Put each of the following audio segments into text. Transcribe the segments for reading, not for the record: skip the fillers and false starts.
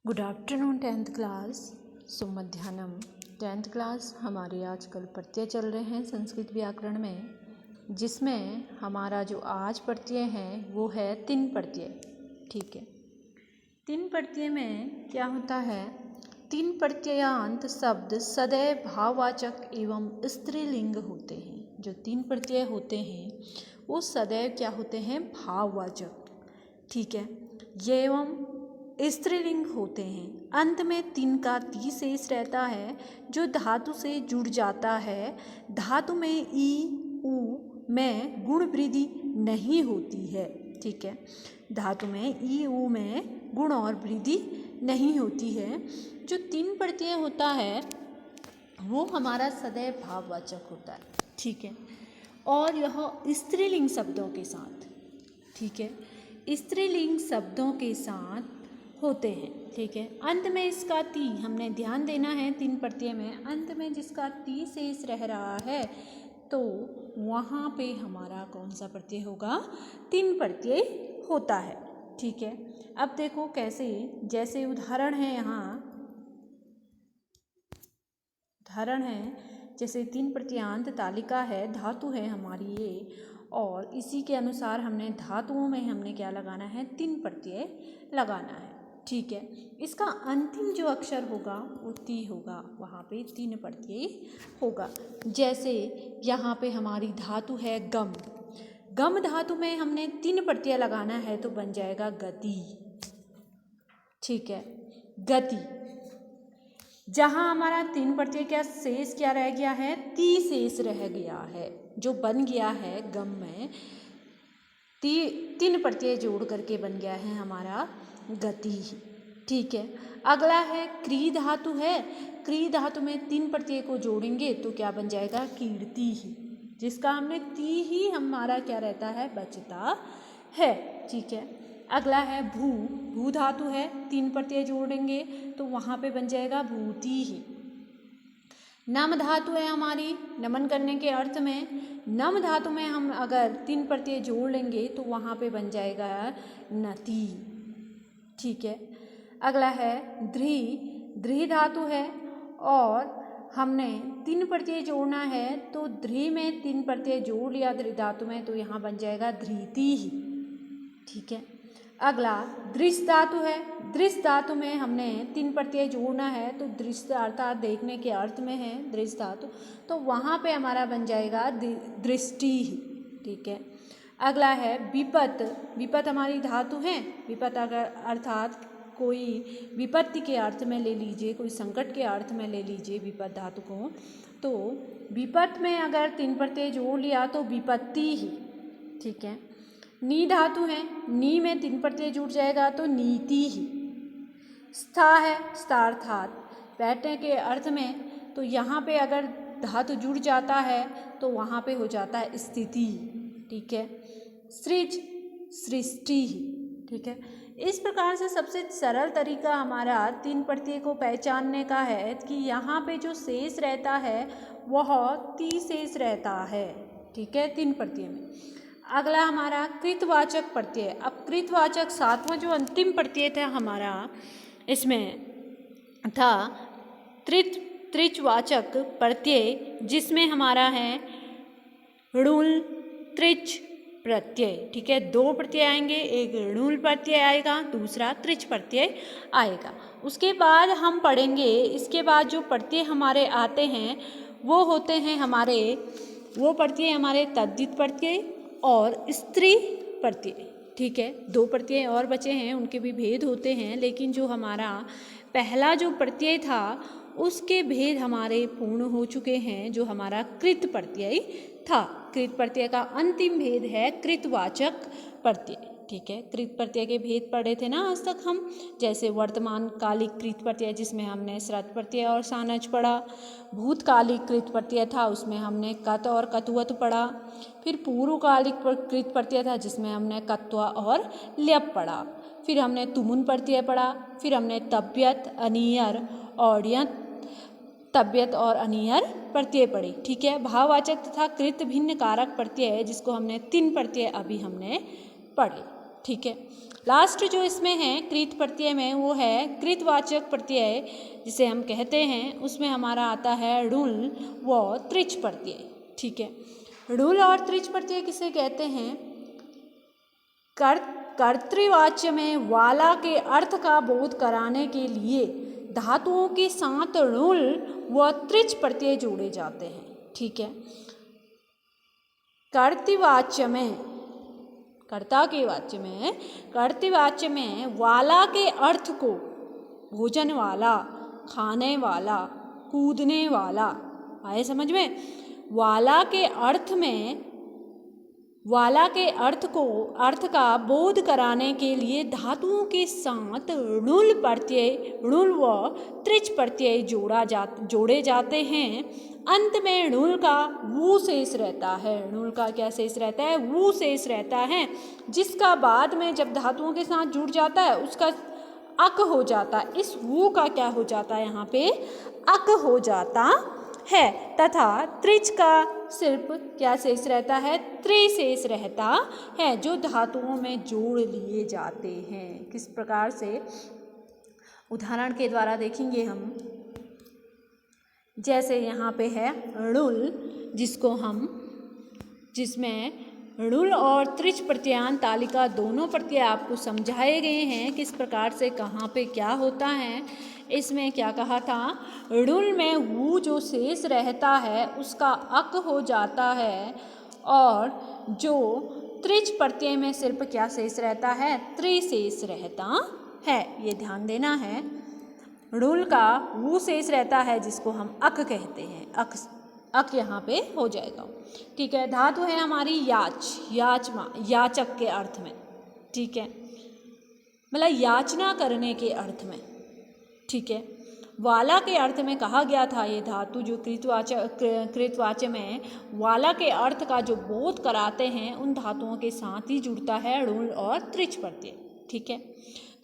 Good afternoon tenth class. मध्याह्नम। Tenth class हमारे आजकल प्रत्यय चल रहे हैं संस्कृत व्याकरण में, जिसमें हमारा जो आज प्रत्यय है वो है तिन प्रत्यय। ठीक है, तिन प्रत्यय में क्या होता है? तीन प्रत्ययांत शब्द सदैव भाववाचक एवं स्त्रीलिंग होते हैं। जो तीन प्रत्यय होते हैं वो सदैव क्या होते हैं? भाववाचक। ठीक है, एवं स्त्रीलिंग होते हैं। अंत में तिन का ती शेष रहता है जो धातु से जुड़ जाता है। धातु में ई उ में गुण वृद्धि नहीं होती है। ठीक है, धातु में ई उ में गुण और वृद्धि नहीं होती है। जो तीन प्रत्यय होता है वो हमारा सदैव भाववाचक होता है। ठीक है, और यह स्त्रीलिंग शब्दों के साथ, ठीक है, स्त्रीलिंग शब्दों के साथ होते हैं। ठीक है, अंत में इसका ती हमने ध्यान देना है। तीन प्रत्यय में अंत में जिसका ती शेष रह रहा है तो वहाँ पे हमारा कौन सा प्रत्यय होगा? तीन प्रत्यय होता है। ठीक है, अब देखो कैसे, जैसे उदाहरण है, यहाँ उदाहरण है, जैसे तीन प्रत्ययांत तालिका है, धातु है हमारी ये, और इसी के अनुसार हमने धातुओं में हमने क्या लगाना है? तीन प्रत्यय लगाना है। ठीक है, इसका अंतिम जो अक्षर होगा वो ती होगा, वहाँ पे तीन प्रत्यय होगा। जैसे यहाँ पे हमारी धातु है गम। गम धातु में हमने तीन प्रत्यय लगाना है तो बन जाएगा गति। ठीक है, गति। जहाँ हमारा तीन प्रत्यय क्या शेष क्या रह गया है? ती शेष रह गया है, जो बन गया है गम में तीन प्रत्यय जोड़ करके बन गया है हमारा गति। ठीक है, अगला है क्री धातु है। क्री धातु में तीन प्रत्यय को जोड़ेंगे तो क्या बन जाएगा? कीर्ति ही, जिसका हमने ती ही हमारा क्या रहता है? बचता है। ठीक है, अगला है भू। भू धातु है, तीन प्रत्यय जोड़ेंगे तो वहाँ पे बन जाएगा भूति ही। नम धातु है हमारी, नमन करने के अर्थ में। नम धातु में हम अगर तीन प्रत्यय जोड़ लेंगे तो वहाँ पे बन जाएगा नति। ठीक है, अगला है ध्री। ध्री धातु है और हमने तीन प्रत्यय जोड़ना है तो ध्री में तीन प्रत्यय जोड़ लिया ध्री धातु में तो यहाँ बन जाएगा धृति ही। ठीक है, अगला दृश्य धातु है। दृश्य धातु में हमने तीन प्रत्यय जोड़ना है तो दृश्य अर्थात देखने के अर्थ में है दृश्य धातु, तो वहाँ पे हमारा बन जाएगा दृष्टि ही। ठीक है, अगला है विपत। विपत हमारी धातु है। विपत अगर अर्थात कोई विपत्ति के अर्थ में ले लीजिए, कोई संकट के अर्थ में ले लीजिए विपत धातु को, तो विपत में अगर तीन प्रत्यय जोड़ लिया तो विपत्ति ही। ठीक है, नी धातु है, नी में तीन प्रत्यय जुड़ जाएगा तो नीति ही। स्था है, स्था अर्थात बैठने के अर्थ में, तो यहाँ पे अगर धातु जुड़ जाता है तो वहाँ पे हो जाता है स्थिति। ठीक है, सृज सृष्टि ही। ठीक है, इस प्रकार से सबसे सरल तरीका हमारा तीन प्रत्यय को पहचानने का है कि यहाँ पे जो शेष रहता है वह ती शेष रहता है। ठीक है, तीन प्रत्यय में। अगला हमारा कृतवाचक प्रत्यय। अब कृतवाचक सातवां जो अंतिम प्रत्यय था हमारा, इसमें था त्रिचवाचक प्रत्यय, जिसमें हमारा है ऋण त्रिच प्रत्यय। ठीक है, दो प्रत्यय आएंगे, एक ऋण प्रत्यय आएगा, दूसरा त्रिच प्रत्यय आएगा। उसके बाद हम पढ़ेंगे, इसके बाद जो प्रत्यय हमारे आते हैं वो होते हैं हमारे, वो प्रत्यय हमारे तद्धित प्रत्यय और स्त्री प्रत्यय। ठीक है, दो प्रत्यय और बचे हैं, उनके भी भेद होते हैं, लेकिन जो हमारा पहला जो प्रत्यय था उसके भेद हमारे पूर्ण हो चुके हैं, जो हमारा कृत प्रत्यय था। कृत प्रत्यय का अंतिम भेद है कृतवाचक प्रत्यय। ठीक है, कृत प्रत्यय के भेद पढ़े थे ना आज तक हम, जैसे वर्तमान कालिक कृत प्रत्यय जिसमें हमने श्रत प्रत्यय और सानज पढ़ा। भूतकालिक कृत प्रत्यय था, उसमें हमने कत और कतुवत पढ़ा। फिर पूर्वकालिक कृत प्रत्यय था जिसमें हमने कत्वा और ल्यप पढ़ा। फिर हमने तुमुन प्रत्यय पढ़ा। फिर हमने तब्यत, अनियर और तब्यत और अनियर प्रत्यय पढ़ी। ठीक है, भाववाचक तथा कृत भिन्न कारक प्रत्यय जिसको हमने तीन प्रत्यय अभी हमने पढ़े। ठीक है। लास्ट जो इसमें है कृत प्रत्यय में वो है कृतवाचक प्रत्यय जिसे हम कहते हैं, उसमें हमारा आता है णुल व त्रिच प्रत्यय। ठीक है, णुल और त्रिच प्रत्यय किसे कहते हैं? कर्तृवाच्य में वाला के अर्थ का बोध कराने के लिए धातुओं के साथ णुल व त्रिच प्रत्यय जोड़े जाते हैं। ठीक है, कर्तृवाच्य में, कर्ता के वाच्य में, कर्तृवाच्य में वाला के अर्थ को भोजन वाला, खाने वाला, कूदने वाला, आए समझ में? वाला के अर्थ में, वाला के अर्थ को, अर्थ का बोध कराने के लिए धातुओं के साथ णुल प्रत्यय, णुल व त्रिच प्रत्यय जोड़े जाते हैं। अंत में णुल का वू शेष रहता है। णुल का क्या शेष रहता है? वू शेष रहता है, जिसका बाद में जब धातुओं के साथ जुड़ जाता है उसका अक हो जाता है। इस वू का क्या हो जाता है? यहाँ पे अक हो जाता है। तथा त्रिच का सिर्फ क्या शेष रहता है? त्रिशेष रहता है, जो धातुओं में जोड़ लिए जाते हैं। किस प्रकार से? उदाहरण के द्वारा देखेंगे हम। जैसे यहाँ पे है णुल, जिसको हम, जिसमें णुल और त्रिच प्रत्ययान तालिका दोनों प्रत्यय आपको समझाए गए हैं किस प्रकार से कहाँ पे क्या होता है। इसमें क्या कहा था? णुल में वू जो शेष रहता है उसका अक हो जाता है, और जो त्रिच प्रत्यय में सिर्फ क्या शेष रहता है? त्रिशेष रहता है। ये ध्यान देना है। णुल का वू शेष रहता है जिसको हम अक कहते हैं। अक यहाँ पे हो जाएगा। ठीक है, धातु है हमारी याच, याचक के अर्थ में। ठीक है, मतलब याचना करने के अर्थ में। ठीक है, वाला के अर्थ में कहा गया था ये धातु जो कृतवाच्य में वाला के अर्थ का जो बोध कराते हैं उन धातुओं के साथ ही जुड़ता है णुल और त्रिच प्रत्यय। ठीक है,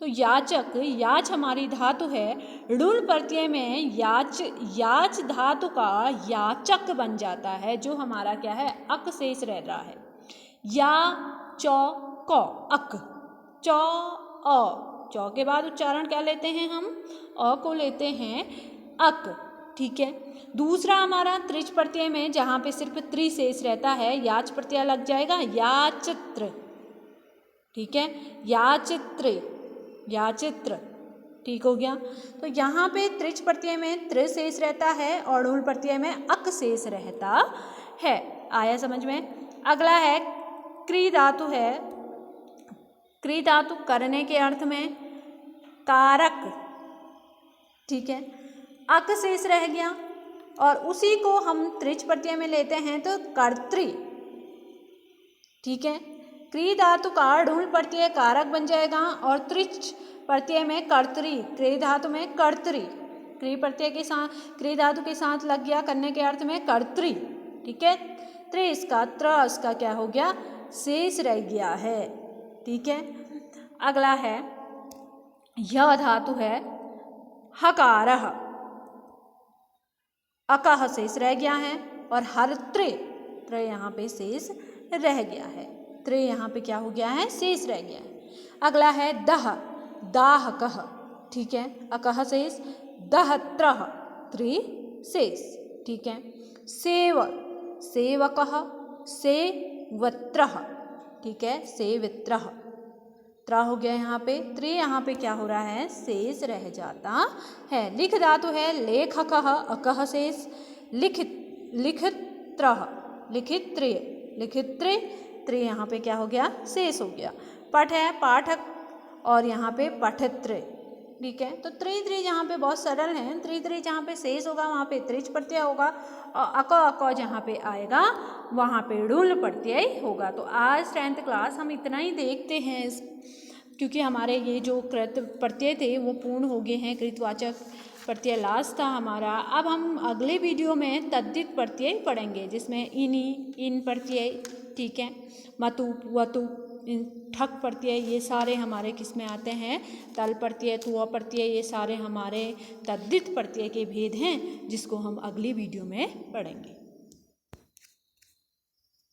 तो याचक, याच हमारी धातु है। णुल प्रत्यय में याच धातु का याचक बन जाता है, जो हमारा क्या है? अक शेष रह रहा है। या चौ क अक, चौ अ, चौ के बाद उच्चारण क्या लेते हैं हम? अ को लेते हैं अक। ठीक है, दूसरा हमारा त्रिच प्रत्यय में जहाँ पे सिर्फ त्रि शेष रहता है याच प्रत्यय लग जाएगा, याचित्र। ठीक है, याचित्र, याचित्र। ठीक हो गया। तो यहाँ पे त्रिच प्रत्यय में त्रि शेष रहता है और णुल प्रत्यय में अक शेष रहता है। आया समझ में? अगला है क्री धातु है। क्री धातु करने के अर्थ में कारक। ठीक है, अक शेष रह गया और उसी को हम त्रिच प्रत्यय में लेते हैं तो कर्तृ। ठीक है, क्री धातु का णुल प्रत्यय कारक बन जाएगा और त्रिच प्रत्यय में कर्तृ। क्री धातु में कर्तृ, क्री प्रत्यय के साथ, क्री धातु के साथ लग गया करने के अर्थ में कर्तृ। ठीक है, त्रि इसका त्र इसका क्या हो गया? शेष रह गया है। ठीक है, अगला है यह धातु है हकारः। अकः शेष रह गया है और हर त्रे, त्रे यहाँ पे शेष रह गया है। त्रे यहाँ पे क्या हो गया है? शेष रह गया है। अगला है दह, दाहकः। ठीक है, अकः शेष, दहत्रः, त्रि शेष। ठीक है, सेव, सेवकः, सेवत्रः। ठीक है, सेवित्रः, त्रा हो गया यहाँ पे। त्रि यहाँ पे क्या हो रहा है? शेष रह जाता है। लिख धातु है लेखकः, अकः शेष, लिखित, लिखित्रः, लिखित्रे, लिखित्रे, त्रि यहाँ पे क्या हो गया? शेष हो गया। पठ है पाठक और यहाँ पे पठित्र। ठीक है, तो त्रि यहाँ पे बहुत सरल है। त्रि जहाँ पे शेष होगा वहाँ पे त्रिच प्रत्यय होगा और अक जहाँ पे आएगा वहाँ पे णुल प्रत्यय होगा। तो आज 10th क्लास हम इतना ही देखते हैं, क्योंकि हमारे ये जो कृत प्रत्यय थे वो पूर्ण हो गए हैं। कृतवाचक प्रत्यय लास्ट था हमारा। अब हम अगले वीडियो में तद्धित प्रत्यय पढ़ेंगे, जिसमें इनी, इन प्रत्यय, ठीक है, मतु, वतु, ठक प्रत्यय, ये सारे हमारे किस में आते हैं? तल प्रत्यय, तुआ प्रत्यय, ये सारे हमारे तद्धित प्रत्यय के भेद हैं, जिसको हम अगली वीडियो में पढ़ेंगे।